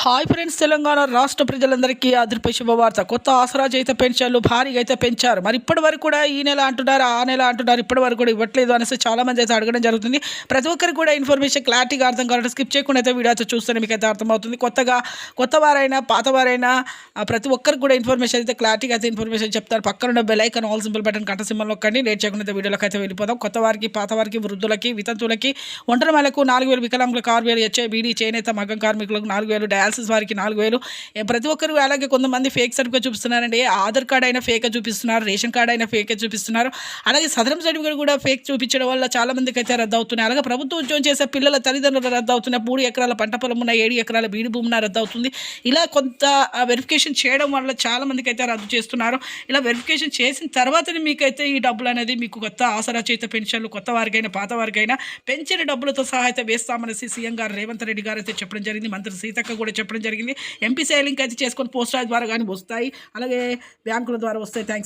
Hi friends, Telangana రాష్ట్ర ప్రజలందరికీ అదిరిపై శుభవార్త. కొత్త ఆసరా చేత పెన్షన్లు భారీగా అయితే పెంచారు. మరి ఇప్పటి వరకు కూడా ఈ నెల అంటున్నారు, ఆ నెల అంటున్నారు, ఇప్పటి వరకు కూడా ఇవ్వట్లేదు అనేసి చాలామంది అయితే అడగడం జరుగుతుంది. ప్రతి ఒక్కరికి కూడా ఇన్ఫర్మేషన్ క్లారిటీగా అర్థం కావాలంటే స్కిప్ చేయకుండా అయితే వీడియో అయితే చూస్తేనే మీకు అయితే అర్థమవుతుంది. కొత్త వారైనా పాత వారైనా ప్రతి ఒక్కరికి కూడా ఇన్ఫర్మేషన్ అయితే క్లారిటీగా అయితే ఇన్ఫర్మేషన్ చెప్తారు. పక్కన ఉన్న bell icon all symbol button కంట సింబల్ నొక్కండి. లేట్ చేయకుండా అయితే వీడియోలోకి అయితే వెళ్ళిపోదాం. కొత్త వారికి, పాత వారికి, వృద్ధులకి, వితంతువులకి, ఒంటరి మహిళలకు 4,000, వికలాంగులకు 6,000, హెచ్ఐ, చేనేత, మగ్గం కార్మికులకు 4,000, డయాలసిస్ వారికి 4,000. ప్రతి ఒక్కరు అలాగే కొంతమంది ఫేక్ సర్టిఫికేట్ చూపిస్తున్నారండి. ఆధార్ కార్డ్ అయినా ఫేక్ చూపిస్తున్నారు, రేషన్ కార్డ్ అయినా ఫేక్ చూపిస్తున్నారు. అలాగే సదరం సర్టిఫికేట్ కూడా ఫేక్ చూపించడం వల్ల చాలా మందికి అయితే రద్దు అవుతున్నాయి. అలాగే ప్రభుత్వం ఉద్యోగం చేసే పిల్లల తల్లిదండ్రులు రద్దు అవుతున్నాయి. 3 ఎకరాల పంట పొలం ఉన్న 7 ఎకరాల బీడి భూమిన రద్దు అవుతుంది. ఇలా కొంత వెరిఫికేషన్ చేయడం వల్ల చాలా మందికి అయితే రద్దు చేస్తున్నారు. ఇలా వెరిఫికేషన్ చేసిన తర్వాతనే మీకైతే ఈ డబ్బులు అనేది మీకు కొత్త ఆసరా చేత పెన్షన్లు కొత్త వారికైనా పాత వారికైనా పెంచిన డబ్బులతో సహా అయితే వేస్తామనేసి సీఎం గారు రేవంత్ రెడ్డి గారు అయితే చెప్పడం జరిగింది. మంత్రి సీతక్క కూడా చెప్పడం జరిగింది. ఎంపీ లింక్ అయితే చేసుకొని పోస్ట్ ఆఫీస్ ద్వారా కానీ వస్తాయి, అలాగే బ్యాంకుల ద్వారా వస్తాయి. థ్యాంక్స్.